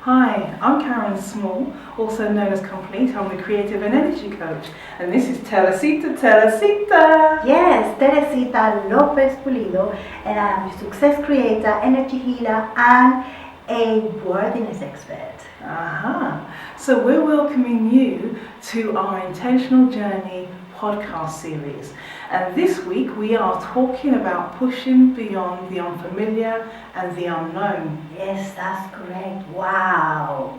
Hi, I'm Karen Small, also known as Komplete. I'm the Creative and Energy Coach, and this is Teresita. Yes, Teresita Lopez Pulido, and I'm a success creator, energy healer, and a worthiness expert. So we're welcoming you to our Intentional Journey podcast series. And this week we are talking about pushing beyond the unfamiliar and the unknown. Yes, that's correct. Wow.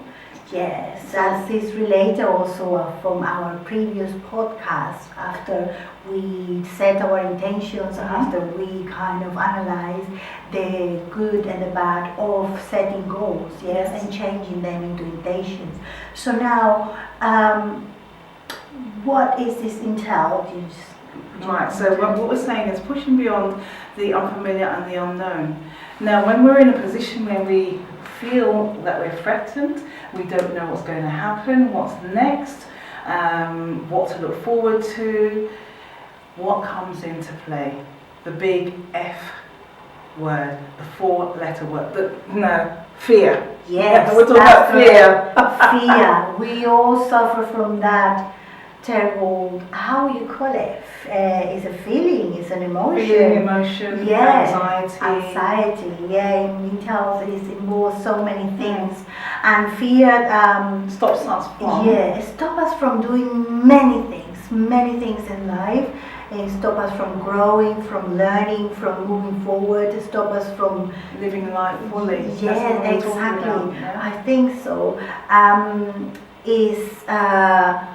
Yes, that is related also from our previous podcast after we set our intentions, after we kind of analyze the good and the bad of setting goals, yes, and changing them into intentions. So now, what is this entail? Right, so what we're saying is pushing beyond the unfamiliar and the unknown. Now, when we're in a position where we feel that we're threatened, we don't know what's going to happen, what's next, what to look forward to, what comes into play? The big F word, the 4-letter word, fear. Yes, we're talking about fear. Fear. We all suffer from that terrible, how you call it? It's a feeling, it's an emotion. Feeling, emotion, anxiety. Yeah, it involves so many things. And fear stops us from. Yeah, it stops us from doing many things in life. It stops us from growing, from learning, from moving forward. It stops us from living life fully. Yes, exactly. I think so.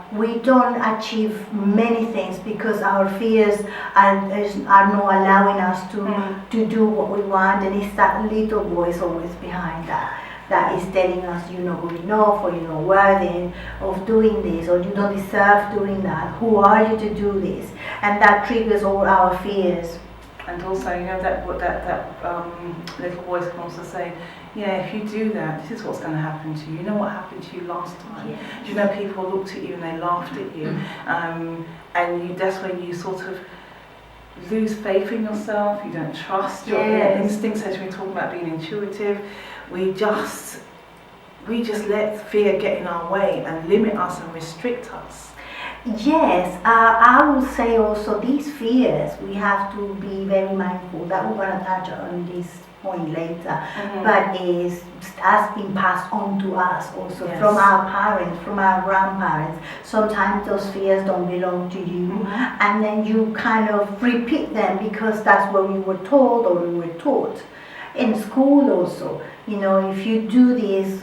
We don't achieve many things because our fears are not allowing us to do what we want, and it's that little voice always behind that is telling us you're not good enough, or you're not worthy of doing this, or you don't deserve doing that. Who are you to do this? And that triggers all our fears. And also, that little voice can also say, yeah, if you do that, this is what's going to happen to you. You know what happened to you last time? Yes. Do you know people looked at you and they laughed at you? And that's when you sort of lose faith in yourself. You don't trust your instincts, as we talk about being intuitive. We just let fear get in our way and limit us and restrict us. Yes, I will say also these fears, we have to be very mindful that we're going to touch on this point later, but has been passed on to us also from our parents, from our grandparents. Sometimes those fears don't belong to you, and then you kind of repeat them because that's what we were told or we were taught. In school also, if you do this,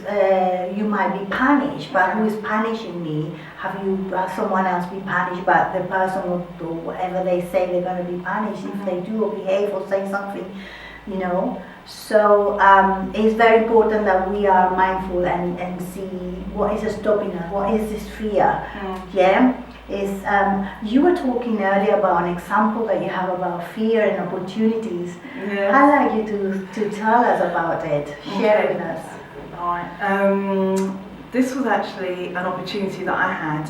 you might be punished, but who is punishing me? Have someone else be punished, but the person will do whatever they say they're going to be punished if they do or behave or say something, So it's very important that we are mindful and see what is stopping us, what is this fear, you were talking earlier about an example that you have about fear and opportunities. Yes. I'd like you to tell us about it, share with us. Right. This was actually an opportunity that I had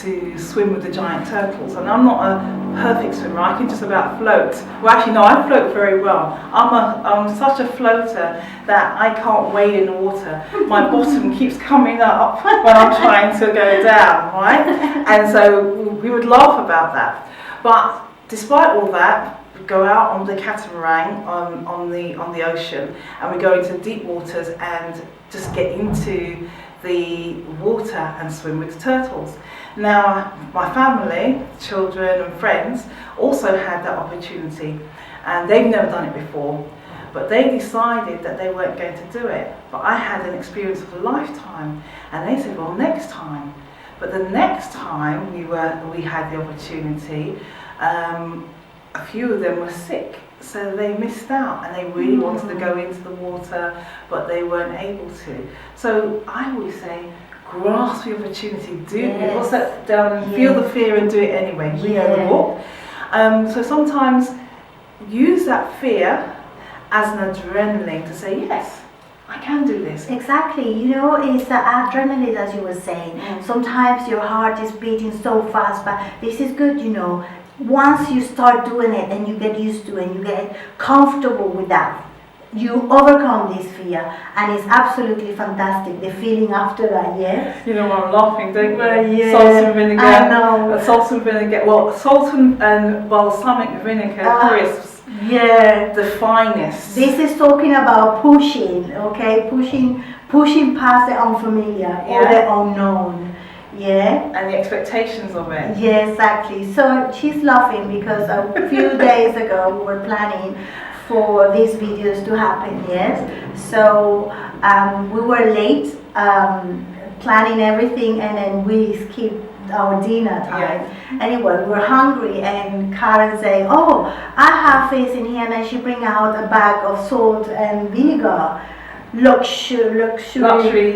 to swim with the giant turtles, and I'm not a perfect swimmer. I can just about float. Well, actually, no, I float very well. I'm such a floater that I can't wade in the water. My bottom keeps coming up when I'm trying to go down, right? And so we would laugh about that. But despite all that, we go out on the catamaran on the ocean, and we go into deep waters and just get into the water and swim with turtles. Now, my family, children and friends also had that opportunity, and they've never done it before, but they decided that they weren't going to do it. But I had an experience of a lifetime, and they said, well, next time. But the next time we had the opportunity, a few of them were sick, so they missed out, and they really wanted to go into the water, but they weren't able to. So I always say, grasp the opportunity, what's that? Feel the fear and do it anyway. You know the book. So sometimes use that fear as an adrenaline to say, yes, I can do this. Exactly, it's adrenaline, as you were saying. Sometimes your heart is beating so fast, but this is good, Once you start doing it and you get used to it and you get comfortable with that you overcome this fear, and it's absolutely fantastic. The feeling after that, yes. You know, I'm laughing, don't you? Yeah, Salt and vinegar. I know. Salt and vinegar. Well, salt and balsamic vinegar crisps. Yeah. The finest. This is talking about pushing, okay? Pushing past the unfamiliar or the unknown. Yeah. And the expectations of it. Yeah, exactly. So she's laughing because a few days ago we were planning for these videos to happen, yes? So we were late planning everything, and then we skipped our dinner time. Yeah. Anyway, we were hungry, and Karen said, oh, I have this in here, and then she bring out a bag of salt and vinegar. Luxury,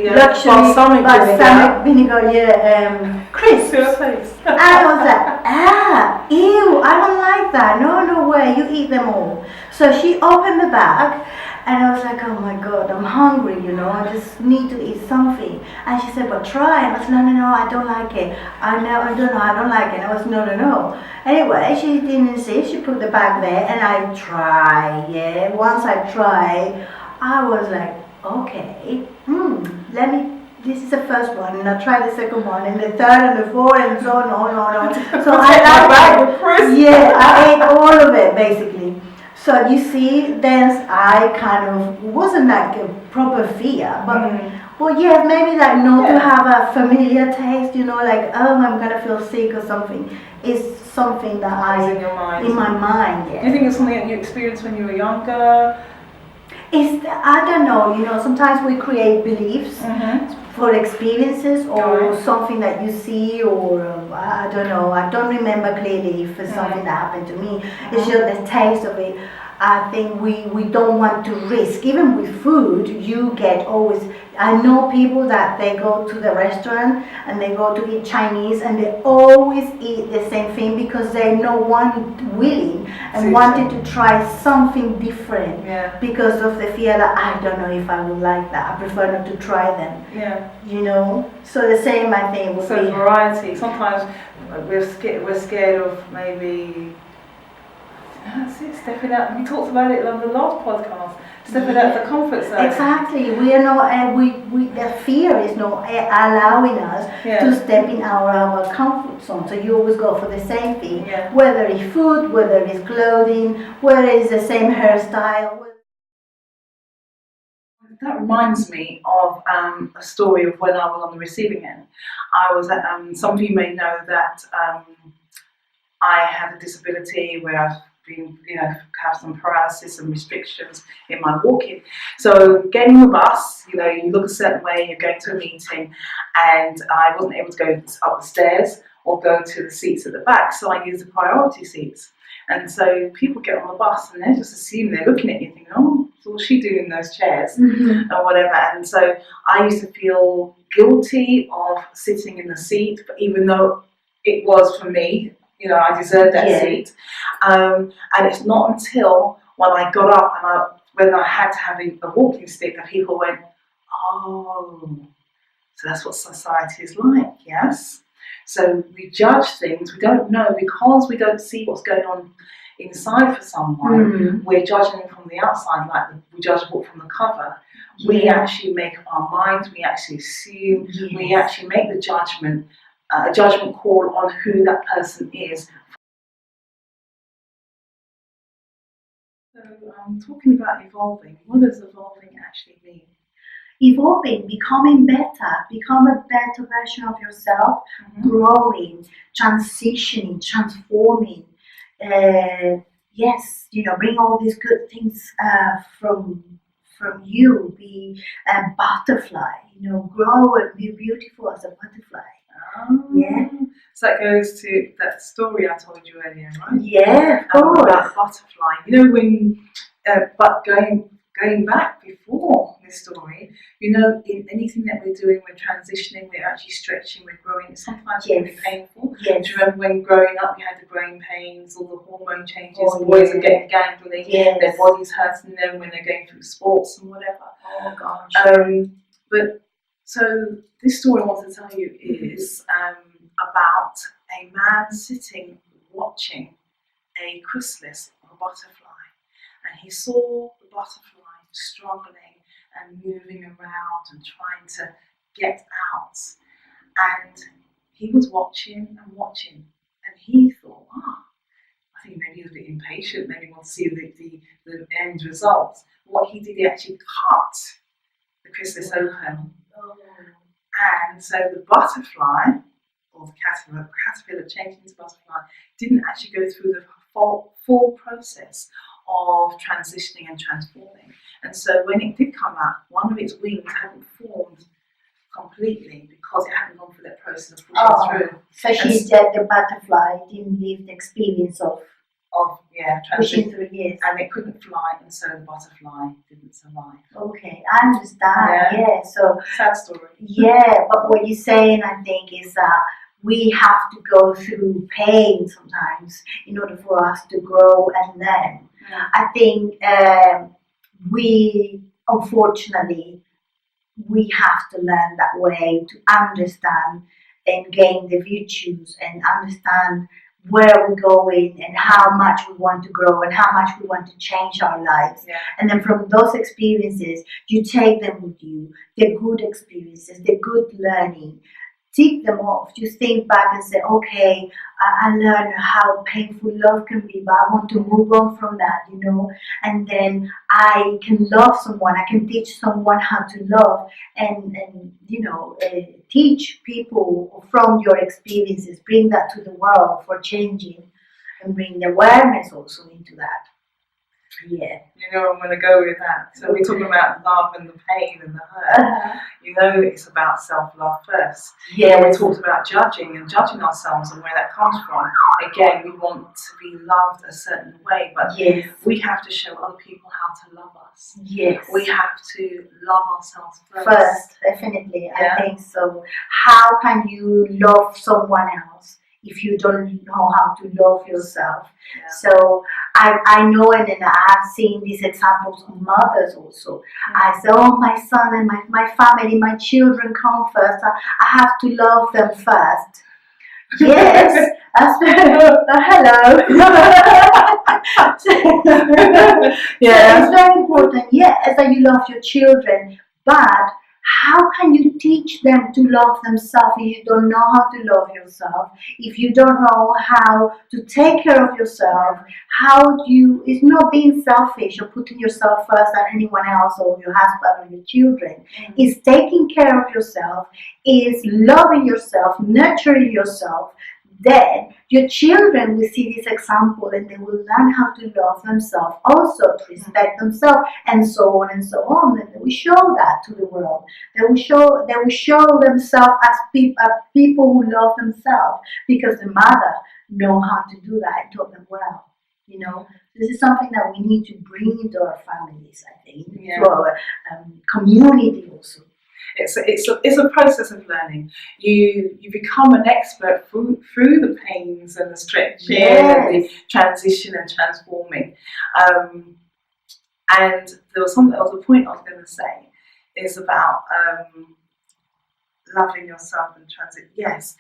balsamic vinegar, yeah, crisps. And I was like, ew, I don't like that. No way, you eat them all. So she opened the bag, and I was like, oh my God, I'm hungry, you know, I just need to eat something. And she said, but try. And I said, no, I don't like it. I don't like it. And I was, no. Anyway, she didn't insist. She put the bag there, and I tried, yeah. Once I tried, I was like, okay, this is the first one, and I'll try the second one, and the third, and the fourth, and so on. So I ate all of it, basically. So you see, then I kind of, wasn't like a proper fear, but well, yeah, maybe like to have a familiar taste, you know, like, oh, I'm gonna feel sick or something, is something that in my mind. Yeah. Do you think it's something that you experienced when you were younger? I don't know, you know, sometimes we create beliefs for experiences or something that you see, or I don't know, I don't remember clearly if it's something that happened to me. It's just the taste of it. I think we don't want to risk. Even with food, you get always, I know people that they go to the restaurant and they go to eat Chinese, and they always eat the same thing because they know one willing and wanted to try something different because of the fear that I don't know if I would like that. I prefer not to try them. Yeah. You know? So the same, I think, would be variety. Sometimes we're scared of maybe, that's it, stepping out. We talked about it on the last podcast. Stepping out of the comfort zone. Exactly. We are not. The fear is not allowing us to step in our comfort zone. So you always go for the same thing, whether it's food, whether it's clothing, whether it's the same hairstyle. That reminds me of a story of when I was on the receiving end. I was at, some of you may know that I had a disability where I've been, have some paralysis and restrictions in my walking. So getting the bus, you look a certain way, you're going to a meeting, and I wasn't able to go up the stairs or go to the seats at the back, so I used the priority seats. And so people get on the bus and they just assume, they're looking at you thinking, oh, what's she doing in those chairs or whatever. And so I used to feel guilty of sitting in the seat, but even though it was for me, I deserved that seat. And it's not until when I got up and when I had to have a walking stick that people went, oh, so that's what society is like, yes? So we judge things, we don't know, because we don't see what's going on inside for someone, we're judging them from the outside, like we judge a book from the cover. We actually make up our minds, we actually assume, we actually make the judgment, a judgment call on who that person is. So talking about evolving, what does evolving actually mean? Evolving, becoming better, become a better version of yourself, growing, transitioning, transforming. Bring all these good things from you. Be a butterfly, grow and be beautiful as a butterfly. So that goes to that story I told you earlier, right? Yeah, of course. About the butterfly. When, but going back before this story, in anything that we're doing, we're transitioning, we're actually stretching, we're growing. Sometimes it can be painful. Do you remember when growing up, we had the growing pains, all the hormone changes, boys are getting gangrene, their body's hurting them when they're going through sports and whatever. Oh gosh. But so this story I want to tell you is about a man sitting watching a chrysalis of a butterfly, and he saw the butterfly struggling and moving around and trying to get out. And he was watching and watching, and he thought, I think maybe he was a bit impatient, maybe he wants to see the end result. What he did, he actually cut the chrysalis open. And so the butterfly, or the caterpillar changed into butterfly, didn't actually go through the full process of transitioning and transforming. And so when it did come out, one of its wings hadn't formed completely because it hadn't gone through that process of pushing through. So she said the butterfly didn't live the experience of pushing through, yes. And it couldn't fly, and so the butterfly didn't survive. Okay, I understand. Yeah. So sad story. Yeah, but what you're saying, I think, is that we have to go through pain sometimes in order for us to grow and learn. I think we, unfortunately, we have to learn that way to understand and gain the virtues and understand where we're going and how much we want to grow and how much we want to change our lives. And then from those experiences, you take them with you, the good experiences, the good learning. Take them off. Just think back and say, okay, I learned how painful love can be, but I want to move on from that, and then I can love someone, I can teach someone how to love, and teach people from your experiences, bring that to the world for changing, and bring the awareness also into that. Yeah. I'm going to go with that. So we're talking about love and the pain and the hurt. It's about self-love first. Yeah. We talked about judging ourselves and where that comes from. Again, we want to be loved a certain way, but we have to show other people how to love us. Yes. We have to love ourselves first. First, definitely. I think so. How can you love someone else if you don't know how to love yourself? So I know, and then I've seen these examples of mothers also. I say, my son and my family, my children come first. I have to love them first. Yes, that's hello. So it's very important, that you love your children, but how can you teach them to love themselves if you don't know how to love yourself? If you don't know how to take care of yourself, it's not being selfish or putting yourself first than anyone else or your husband or your children. It's taking care of yourself, is loving yourself, nurturing yourself. Then your children will see this example and they will learn how to love themselves, also to respect themselves, and so on and so on. And they will show that to the world. They will show themselves as people who love themselves, because the mother know how to do that and taught them well. This is something that we need to bring into our families, I think, to our community also. It's a process of learning. You become an expert through the pains and the stretching and the transition and transforming. And there was a point I was going to say is about loving yourself and transit. Yes,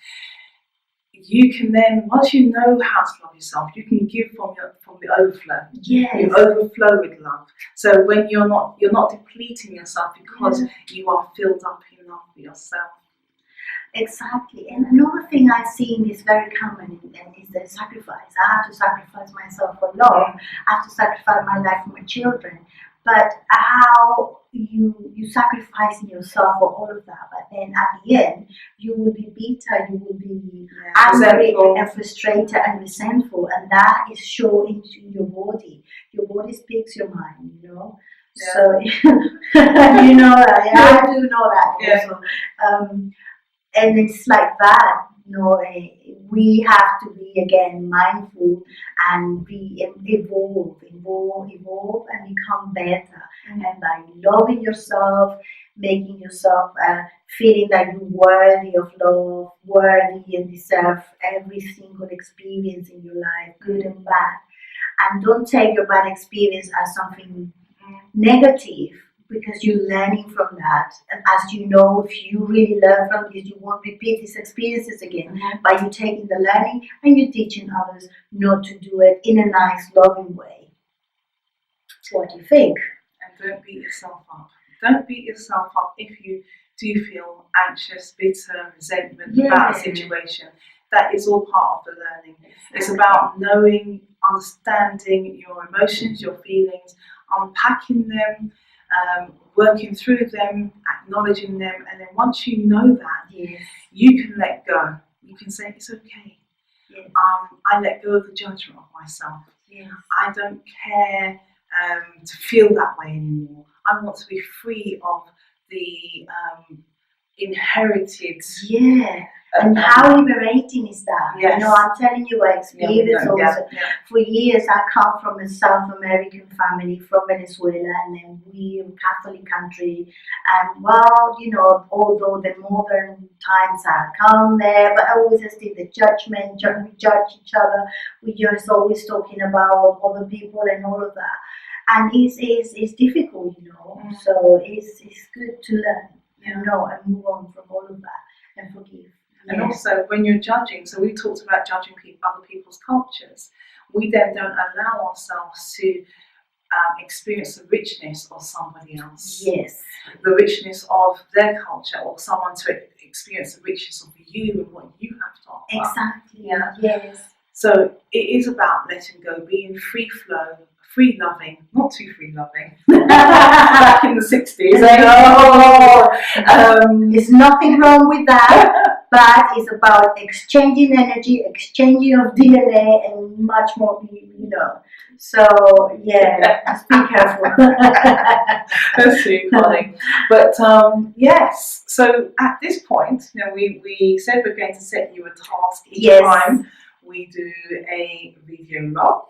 you can then, once you know how to love yourself, you can give from the overflow. Yes. You overflow with love. So when you're not depleting yourself because you are filled up enough with yourself. Exactly. And another thing I've seen is very common is the sacrifice. I have to sacrifice myself for love. I have to sacrifice my life for my children. But how you sacrificing yourself for all of that, but then at the end you will be bitter, you will be angry and frustrated and resentful, and that is shown in your body. Your body speaks your mind, So you know that. I do know that also. And it's like that. We have to be again mindful and evolve and become better. And by loving yourself, making yourself feeling that you're worthy of love, worthy and deserve every single experience in your life, good and bad. And don't take your bad experience as something negative, because you're learning from that. And as you know, if you really learn from this, you won't repeat these experiences again. By you taking the learning and you teaching others not to do it in a nice, loving way. What do you think? And don't beat yourself up. Don't beat yourself up if you do feel anxious, bitter, resentment about a situation. That is all part of the learning. It's about knowing, understanding your emotions, your feelings, unpacking them, working through them, acknowledging them, and then once you know that, you can let go. You can say, it's okay. I let go of the judgment of myself. I don't care to feel that way anymore. I want to be free of the inherited. And how liberating is that? Yes. You know, I'm telling you, I experienced also. For years, I come from a South American family from Venezuela, and then we are a Catholic country. And well, you know, although the modern times have come there, but always still the judgment, we judge each other. We just always talking about other people and all of that. And it's difficult, you know. So it's good to learn, you know, and move on from all of that and forgive. And also, when you're judging, so we talked about judging other people's cultures, we then don't allow ourselves to experience the richness of somebody else. The richness of their culture, or someone to experience the richness of you and what you have to offer. Exactly. So it is about letting go, being free flow, free loving, not too free loving. Back in the 60s. There's nothing wrong with that. But it's about exchanging energy, exchanging of DNA, and much more, you know. So, just be careful. That's too funny. But, yes, so at this point, you know, we said we're going to set you a task each time we do a video log.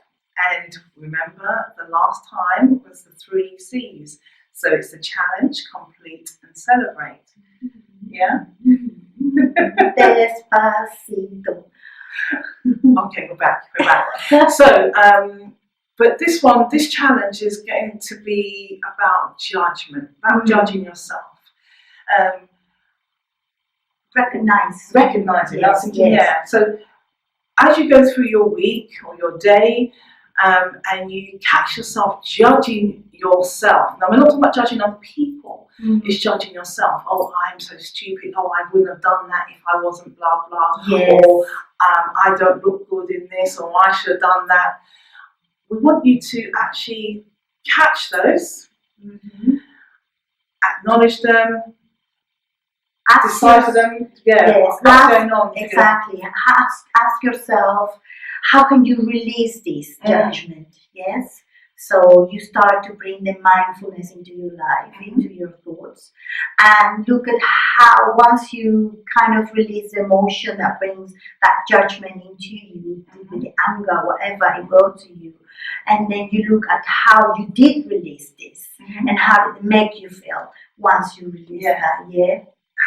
And remember, the last time was the 3 C's. So it's the challenge, complete, and celebrate. Yeah? Despacito. Okay, we're back. So, but this challenge is going to be about judgment, about judging yourself. Recognizing. So, as you go through your week or your day, and you catch yourself judging yourself. Now, we're not talking about judging other people. It's judging yourself. Oh, I'm so stupid. Oh, I wouldn't have done that if I wasn't blah, blah. Or I don't look good in this, or I should have done that. We want you to actually catch those, acknowledge them, decipher them. What's going on? Exactly. Ask yourself, how can you release this judgment? So you start to bring the mindfulness into your life, into your thoughts, and look at how once you kind of release the emotion that brings that judgment into you, with the anger, whatever it brought to you, and then you look at how you did release this and how did it make you feel once you release that.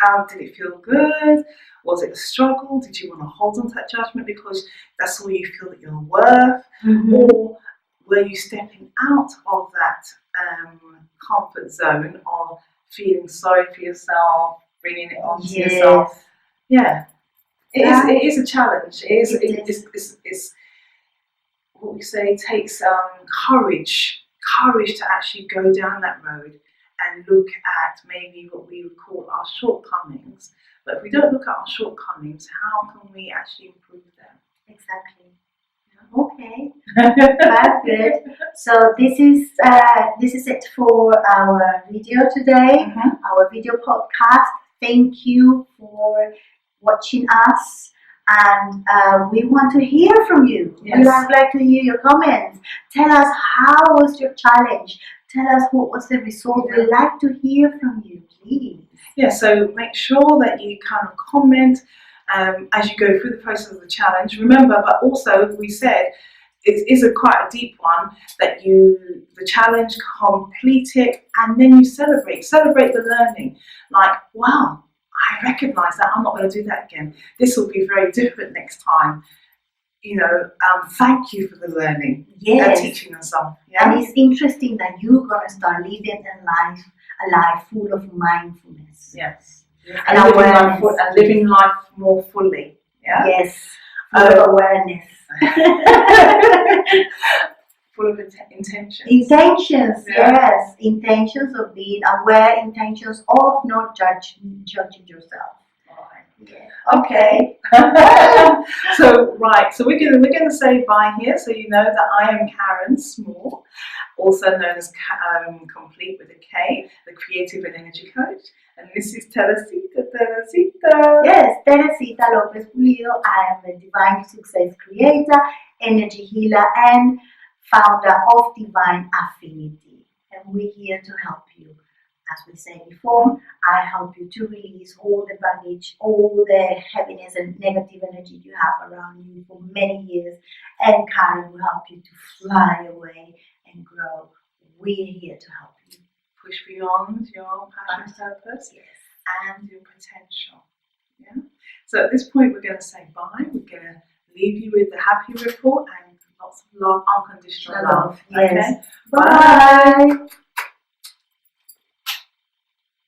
How did it feel good? Was it a struggle? Did you want to hold on to that judgment because that's all you feel that you're worth? Or were you stepping out of that comfort zone of feeling sorry for yourself, bringing it on to yourself? It is a challenge. It's what we say takes courage to actually go down that road and look at maybe what we would call our shortcomings. But if we don't look at our shortcomings, how can we actually improve them? Exactly. Okay, very good. So this is it for our video today, our video podcast. Thank you for watching us, and we want to hear from you. We would like to hear your comments. Tell us, how was your challenge? Tell us what was the result. We'd like to hear from you, please. So make sure that you kind of comment as you go through the process of the challenge. Remember, but also we said it is quite a deep one, that the challenge, complete it, and then you celebrate the learning. Like, wow, I recognise that, I'm not going to do that again. This will be very different next time. You know, thank you for the learning and teaching yourself. And it's interesting that you're going to start living a life full of mindfulness. And living life more fully. Full of awareness. full of intentions. Intentions, yes. Intentions of being aware, intentions of not judging yourself. Yeah. Okay. So we're gonna say bye here, so you know that I am Karen Small, also known as Komplete with a K, the creative and energy coach, and this is Teresita. Yes, Teresita Lopez Pulido. I am the divine success creator, energy healer, and founder of Divine Affinity, and we're here to help you. As we said before, I help you to release all the baggage, all the heaviness and negative energy you have around you for many years. And Karen will help you to fly away and grow. We're here to help you. Push beyond your passion, purpose, yes, and your potential. Yeah. So at this point, we're going to say bye. We're going to leave you with the happy report and lots of love, unconditional love. Yes. Okay. Bye.